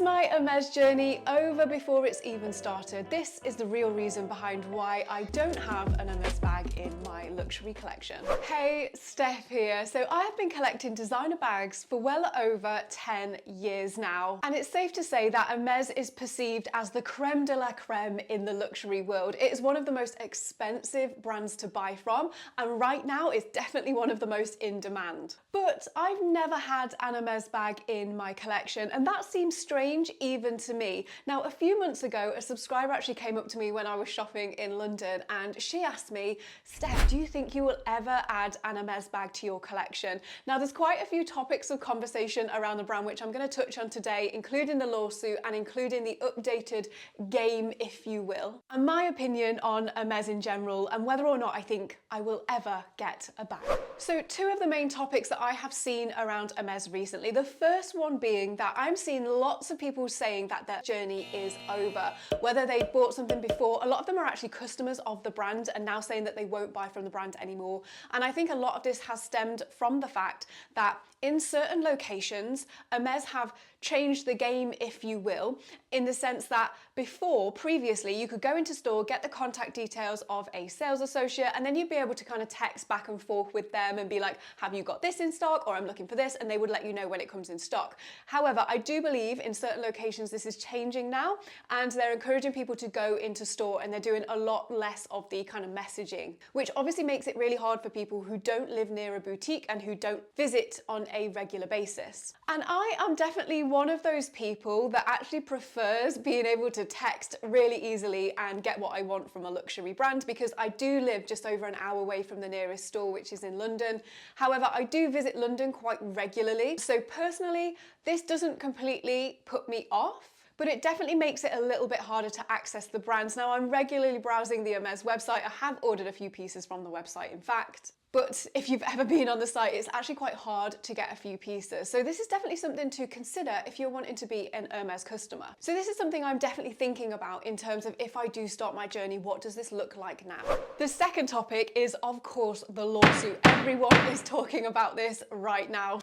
Is my Hermes journey over before it's even started? This is the real reason behind why I don't have an Hermes bag in my luxury collection. Hey, Steph here. So I have been collecting designer bags for well over 10 years now. And it's safe to say that Hermes is perceived as the creme de la creme in the luxury world. It is one of the most expensive brands to buy from, and right now it's definitely one of the most in demand. But I've never had an Hermes bag in my collection, and that seems strange even to me. Now, a few months ago, a subscriber actually came up to me when I was shopping in London, and she asked me, Steph, do you think you will ever add an Hermes bag to your collection? Now, there's quite a few topics of conversation around the brand, which I'm going to touch on today, including the lawsuit and including the updated game, if you will, and my opinion on Hermes in general, and whether or not I think I will ever get a bag. So two of the main topics that I have seen around Hermes recently, the first one being that I'm seeing lots of people saying that their journey is over. Whether they bought something before, a lot of them are actually customers of the brand and now saying that they won't buy from the brand anymore. And I think a lot of this has stemmed from the fact that in certain locations, Hermes have changed the game, if you will, in the sense that previously, you could go into store, get the contact details of a sales associate, and then you'd be able to kind of text back and forth with them and be like, have you got this in stock? Or I'm looking for this, and they would let you know when it comes in stock. However, I do believe in certain locations this is changing now, and they're encouraging people to go into store, and they're doing a lot less of the kind of messaging, which obviously makes it really hard for people who don't live near a boutique and who don't visit on a regular basis. And I am definitely one of those people that actually prefers being able to text really easily and get what I want from a luxury brand, because I do live just over an hour away from the nearest store, which is in London. However, I do visit London quite regularly. So personally, this doesn't completely put me off, but it definitely makes it a little bit harder to access the brands. Now, I'm regularly browsing the Hermes website. I have ordered a few pieces from the website, in fact. But if you've ever been on the site, it's actually quite hard to get a few pieces. So this is definitely something to consider if you're wanting to be an Hermes customer. So this is something I'm definitely thinking about in terms of if I do start my journey, what does this look like now? The second topic is, of course, the lawsuit. Everyone is talking about this right now.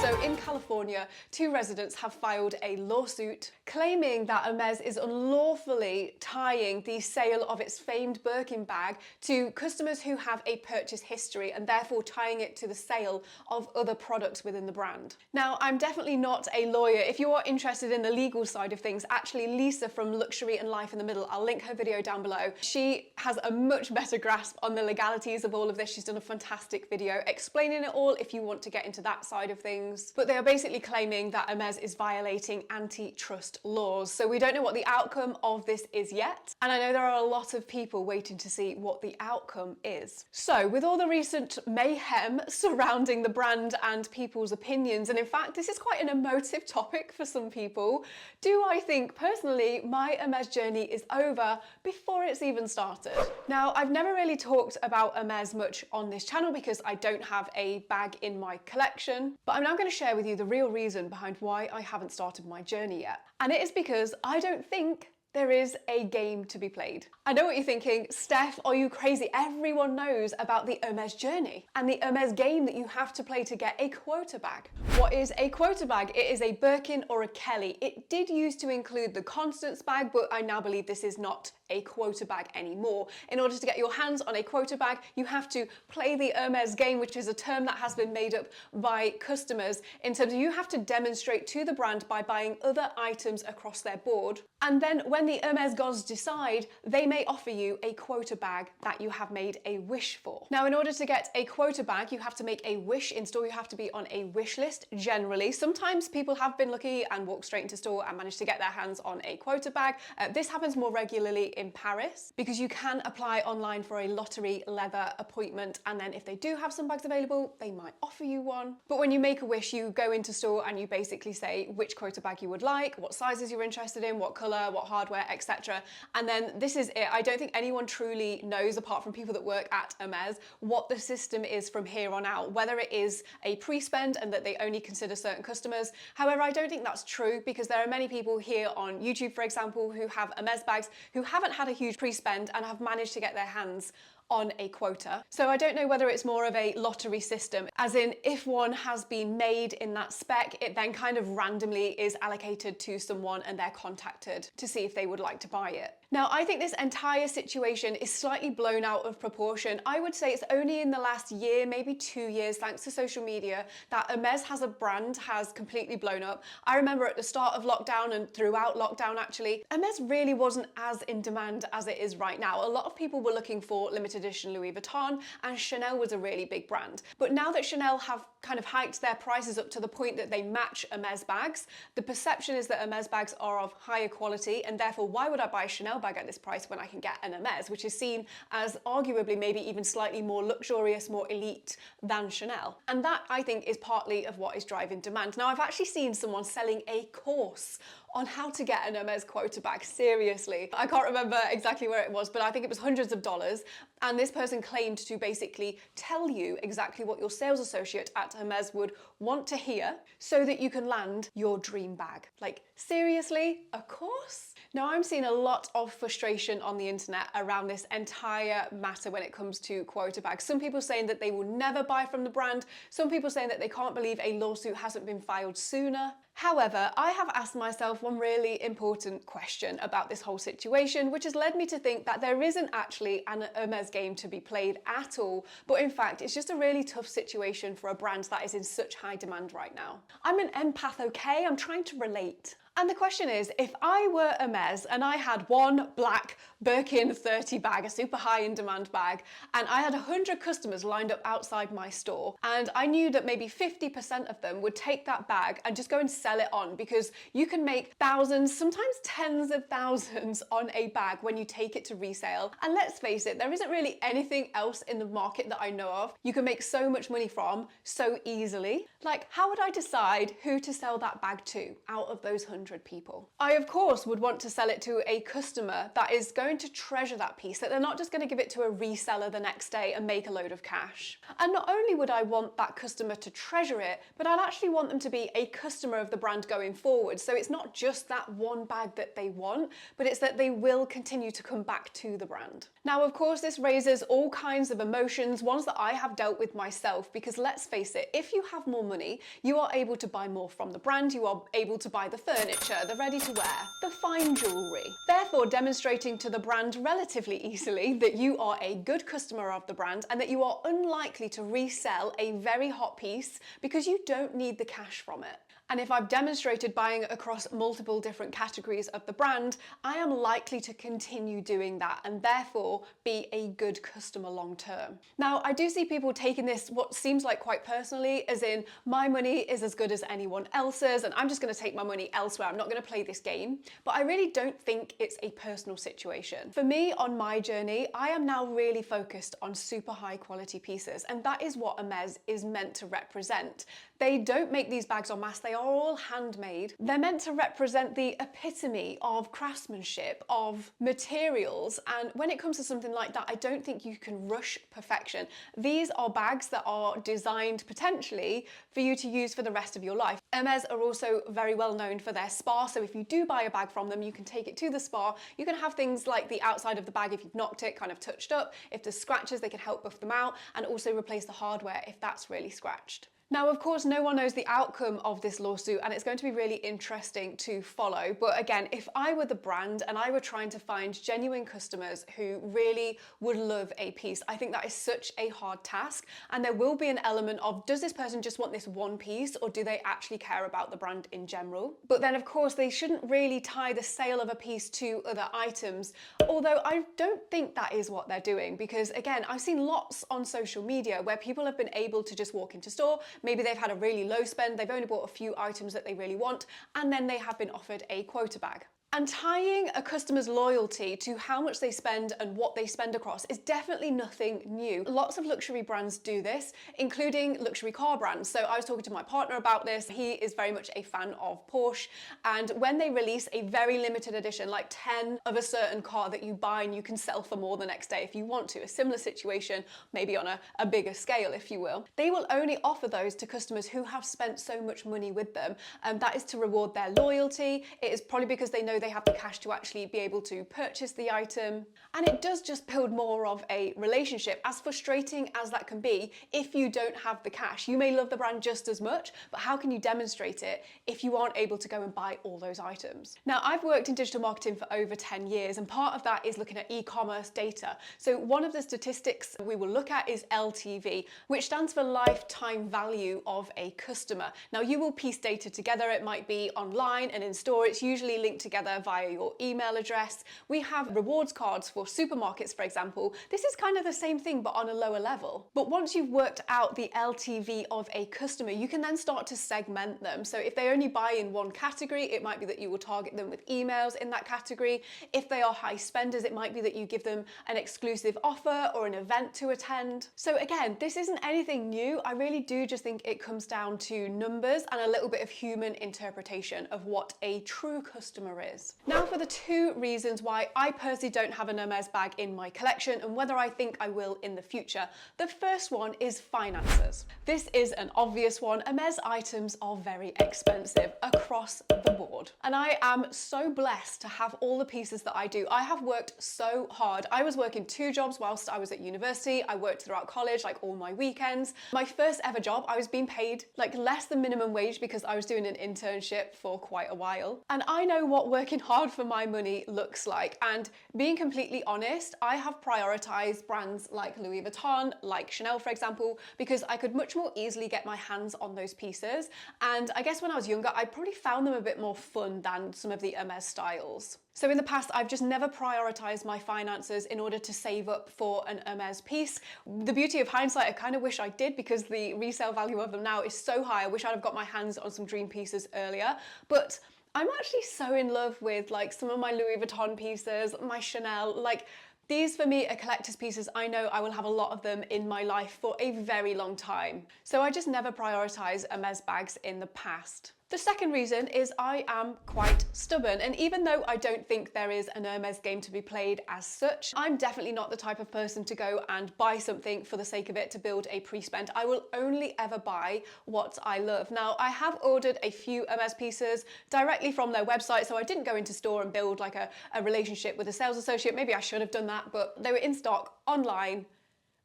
So in California, two residents have filed a lawsuit claiming that Hermes is unlawfully tying the sale of its famed Birkin bag to customers who have a purchase history, and therefore tying it to the sale of other products within the brand. Now, I'm definitely not a lawyer. If you are interested in the legal side of things, actually Lisa from Luxury and Life in the Middle, I'll link her video down below. She has a much better grasp on the legalities of all of this. She's done a fantastic video explaining it all if you want to get into that side of things. But they are basically claiming that Hermes is violating antitrust laws. So we don't know what the outcome of this is yet. And I know there are a lot of people waiting to see what the outcome is. So with all the recent mayhem surrounding the brand and people's opinions, and in fact, this is quite an emotive topic for some people, do I think personally my Hermes journey is over before it's even started? Now, I've never really talked about Hermes much on this channel because I don't have a bag in my collection, but I'm now going to share with you the real reason behind why I haven't started my journey yet. And it is because I don't think there is a game to be played. I know what you're thinking, Steph, are you crazy? Everyone knows about the Hermes journey and the Hermes game that you have to play to get a quota bag. What is a quota bag? It is a Birkin or a Kelly. It did used to include the Constance bag, but I now believe this is not a quota bag anymore. In order to get your hands on a quota bag, you have to play the Hermes game, which is a term that has been made up by customers in terms of you have to demonstrate to the brand by buying other items across their board. And then when the Hermes gods decide, they may offer you a quota bag that you have made a wish for. Now, in order to get a quota bag, you have to make a wish in store. You have to be on a wish list generally. Sometimes people have been lucky and walked straight into store and managed to get their hands on a quota bag. This happens more regularly in Paris because you can apply online for a lottery leather appointment, and then if they do have some bags available, they might offer you one. But when you make a wish, you go into store and you basically say which quota bag you would like, what sizes you're interested in, what color, what hardware, etc. And then this is it. I don't think anyone truly knows, apart from people that work at Hermes, what the system is from here on out, whether it is a pre-spend and that they only consider certain customers. However, I don't think that's true because there are many people here on YouTube, for example, who have Hermes bags who haven't had a huge pre-spend and have managed to get their hands on a quota. So I don't know whether it's more of a lottery system, as in if one has been made in that spec, it then kind of randomly is allocated to someone and they're contacted to see if they would like to buy it. Now, I think this entire situation is slightly blown out of proportion. I would say it's only in the last year, maybe 2 years, thanks to social media, that Hermes as a brand has completely blown up. I remember at the start of lockdown and throughout lockdown, actually, Hermes really wasn't as in demand as it is right now. A lot of people were looking for limited edition Louis Vuitton, and Chanel was a really big brand. But now that Chanel have kind of hiked their prices up to the point that they match Hermes bags, the perception is that Hermes bags are of higher quality, and therefore why would I buy a Chanel bag at this price when I can get an Hermes, which is seen as arguably maybe even slightly more luxurious, more elite than Chanel. And that, I think, is partly of what is driving demand. Now, I've actually seen someone selling a course on how to get an Hermes quota bag. Seriously, I can't remember exactly where it was, but I think it was hundreds of dollars. And this person claimed to basically tell you exactly what your sales associate at Hermes would want to hear so that you can land your dream bag. Like, seriously, a course? Now, I'm seeing a lot of frustration on the internet around this entire matter when it comes to quota bags. Some people saying that they will never buy from the brand. Some people saying that they can't believe a lawsuit hasn't been filed sooner. However, I have asked myself one really important question about this whole situation, which has led me to think that there isn't actually an Hermes game to be played at all, but in fact, it's just a really tough situation for a brand that is in such high demand right now. I'm an empath, okay? I'm trying to relate. And the question is, if I were Hermes and I had one black Birkin 30 bag, a super high in demand bag, and I had 100 customers lined up outside my store, and I knew that maybe 50% of them would take that bag and just go and sell it on, because you can make thousands, sometimes tens of thousands on a bag when you take it to resale. And let's face it, there isn't really anything else in the market that I know of you can make so much money from so easily. Like, how would I decide who to sell that bag to out of those 100 people? I, of course, would want to sell it to a customer that is going to treasure that piece, that they're not just going to give it to a reseller the next day and make a load of cash. And not only would I want that customer to treasure it, but I'd actually want them to be a customer of the brand going forward. So it's not just that one bag that they want, but it's that they will continue to come back to the brand. Now, of course, this raises all kinds of emotions, ones that I have dealt with myself, because let's face it, if you have more money, you are able to buy more from the brand, you are able to buy the furniture, the ready-to-wear, the fine jewellery, therefore demonstrating to the brand relatively easily that you are a good customer of the brand and that you are unlikely to resell a very hot piece because you don't need the cash from it. And if I've demonstrated buying across multiple different categories of the brand, I am likely to continue doing that and therefore be a good customer long term. Now, I do see people taking this what seems like quite personally, as in my money is as good as anyone else's and I'm just going to take my money elsewhere. I'm not going to play this game. But I really don't think it's a personal situation. For me, on my journey, I am now really focused on super high quality pieces, and that is what Hermes is meant to represent. They don't make these bags en masse, they are all handmade. They're meant to represent the epitome of craftsmanship, of materials, and when it comes to something like that, I don't think you can rush perfection. These are bags that are designed potentially for you to use for the rest of your life. Hermes are also very well known for their spa, so if you do buy a bag from them, you can take it to the spa. You can have things like the outside of the bag, if you've knocked it, kind of touched up. If there's scratches, they can help buff them out and also replace the hardware if that's really scratched. Now, of course, no one knows the outcome of this lawsuit and it's going to be really interesting to follow. But again, if I were the brand and I were trying to find genuine customers who really would love a piece, I think that is such a hard task. And there will be an element of, does this person just want this one piece or do they actually care about the brand in general? But then, of course, they shouldn't really tie the sale of a piece to other items. Although I don't think that is what they're doing, because again, I've seen lots on social media where people have been able to just walk into store. Maybe they've had a really low spend, they've only bought a few items that they really want, and then they have been offered a quota bag. And tying a customer's loyalty to how much they spend and what they spend across is definitely nothing new. Lots of luxury brands do this, including luxury car brands. So I was talking to my partner about this. He is very much a fan of Porsche. And when they release a very limited edition, like 10 of a certain car that you buy and you can sell for more the next day if you want to, a similar situation, maybe on a bigger scale, if you will, they will only offer those to customers who have spent so much money with them. And that is to reward their loyalty. It is probably because they know they have the cash to actually be able to purchase the item. And it does just build more of a relationship, as frustrating as that can be. If you don't have the cash, you may love the brand just as much, but how can you demonstrate it if you aren't able to go and buy all those items? Now, I've worked in digital marketing for over 10 years, and part of that is looking at e-commerce data. So one of the statistics we will look at is LTV, which stands for lifetime value of a customer. Now, you will piece data together. It might be online and in store. It's usually linked together via your email address. We have rewards cards for supermarkets, for example. This is kind of the same thing, but on a lower level. But once you've worked out the LTV of a customer, you can then start to segment them. So if they only buy in one category, it might be that you will target them with emails in that category. If they are high spenders, it might be that you give them an exclusive offer or an event to attend. So again, this isn't anything new. I really do just think it comes down to numbers and a little bit of human interpretation of what a true customer is. Now for the two reasons why I personally don't have an Hermes bag in my collection and whether I think I will in the future. The first one is finances. This is an obvious one. Hermes items are very expensive across the board. And I am so blessed to have all the pieces that I do. I have worked so hard. I was working 2 jobs whilst I was at university. I worked throughout college, like all my weekends. My first ever job, I was being paid like less than minimum wage because I was doing an internship for quite a while. And I know what working hard for my money looks like. And being completely honest, I have prioritized brands like Louis Vuitton, like Chanel, for example, because I could much more easily get my hands on those pieces. And I guess when I was younger, I probably found them a bit more fun than some of the Hermes styles. So in the past, I've just never prioritized my finances in order to save up for an Hermes piece. The beauty of hindsight, I kind of wish I did, because the resale value of them now is so high. I wish I'd have got my hands on some dream pieces earlier. But I'm actually so in love with like some of my Louis Vuitton pieces, my Chanel, like these for me are collector's pieces. I know I will have a lot of them in my life for a very long time. So I just never prioritize Hermes bags in the past. The second reason is I am quite stubborn, and even though I don't think there is an Hermes game to be played as such, I'm definitely not the type of person to go and buy something for the sake of it to build a pre-spend. I will only ever buy what I love. Now, I have ordered a few Hermes pieces directly from their website, so I didn't go into store and build like a relationship with a sales associate. Maybe I should have done that, but they were in stock online,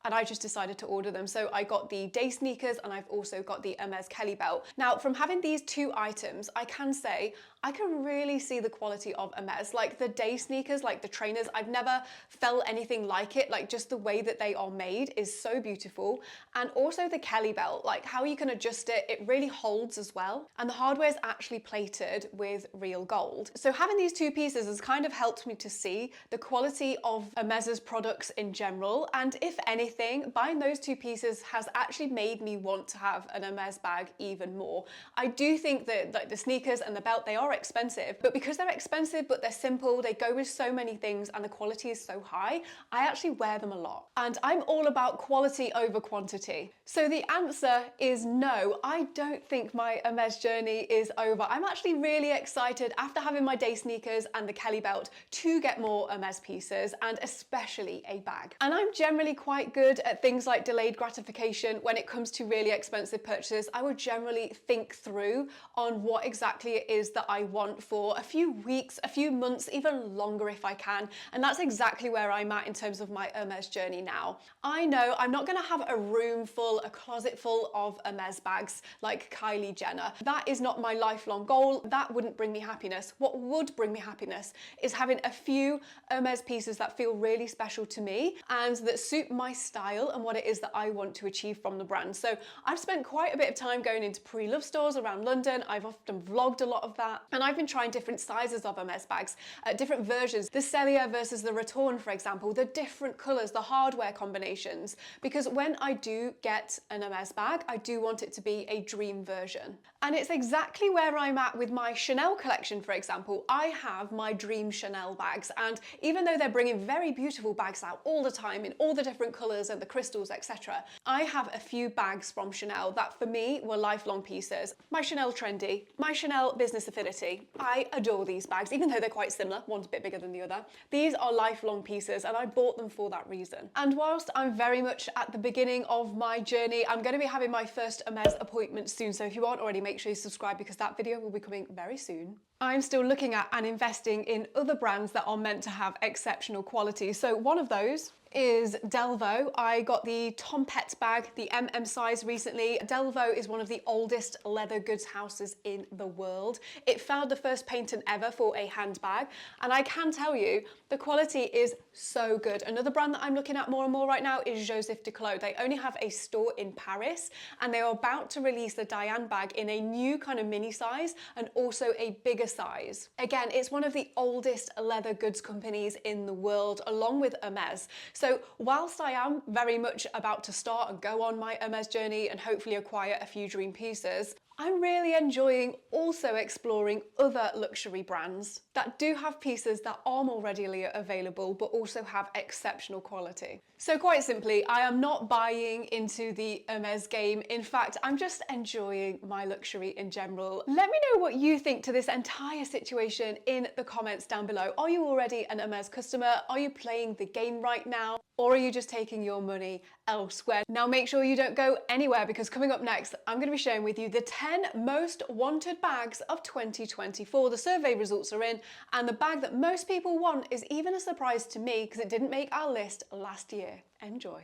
and I just decided to order them. So I got the day sneakers and I've also got the Hermes Kelly belt. Now, from having these 2 items, I can say I can really see the quality of Hermes. Like the day sneakers, like the trainers, I've never felt anything like it. Like just the way that they are made is so beautiful. And also the Kelly belt, like how you can adjust it, it really holds as well. And the hardware is actually plated with real gold. So having these 2 pieces has kind of helped me to see the quality of Hermes's products in general. And if anything, buying those 2 pieces has actually made me want to have an Hermes bag even more. I do think that like the sneakers and the belt, they are expensive, but because they're expensive but they're simple, they go with so many things and the quality is so high, I actually wear them a lot. And I'm all about quality over quantity. So the answer is no, I don't think my Hermes journey is over. I'm actually really excited after having my day sneakers and the Kelly belt to get more Hermes pieces, and especially a bag. And I'm generally quite good at things like delayed gratification. When it comes to really expensive purchases, I would generally think through on what exactly it is that I want for a few weeks, a few months, even longer if I can. And that's exactly where I'm at in terms of my Hermes journey now. I know I'm not gonna have a room full, a closet full of Hermes bags like Kylie Jenner. That is not my lifelong goal. That wouldn't bring me happiness. What would bring me happiness is having a few Hermes pieces that feel really special to me and that suit my style and what it is that I want to achieve from the brand. So I've spent quite a bit of time going into pre-love stores around London. I've often vlogged a lot of that, and I've been trying different sizes of Hermes bags, different versions, the Celia versus the Retourne, for example, the different colors, the hardware combinations, because when I do get an Hermes bag, I do want it to be a dream version. And it's exactly where I'm at with my Chanel collection, for example. I have my dream Chanel bags, and even though they're bringing very beautiful bags out all the time in all the different colors colours and the crystals, etc. I have a few bags from Chanel that for me were lifelong pieces. My Chanel Trendy, my Chanel Business Affinity. I adore these bags, even though they're quite similar. One's a bit bigger than the other. These are lifelong pieces and I bought them for that reason. And whilst I'm very much at the beginning of my journey, I'm going to be having my first Hermes appointment soon. So if you aren't already, make sure you subscribe because that video will be coming very soon. I'm still looking at and investing in other brands that are meant to have exceptional quality. So one of those is Delvaux. I got the Tom Pett bag, the size recently. Delvaux is one of the oldest leather goods houses in the world. It filed the first patent ever for a handbag, and I can tell you the quality is so good. Another brand that I'm looking at more and more right now is Joseph Duclos. They only have a store in Paris, and they are about to release the Diane bag in a new kind of mini size and also a bigger size. Again, it's one of the oldest leather goods companies in the world, along with Hermes. So whilst I am very much about to start and go on my Hermes journey and hopefully acquire a few dream pieces, I'm really enjoying also exploring other luxury brands that do have pieces that are more readily available but also have exceptional quality. So quite simply, I am not buying into the Hermes game. In fact, I'm just enjoying my luxury in general. Let me know what you think to this entire situation in the comments down below. Are you already an Hermes customer? Are you playing the game right now? Or are you just taking your money elsewhere? Now make sure you don't go anywhere because coming up next, I'm going to be sharing with you the 10 most wanted bags of 2024. The survey results are in, and the bag that most people want is even a surprise to me because it didn't make our list last year. Enjoy.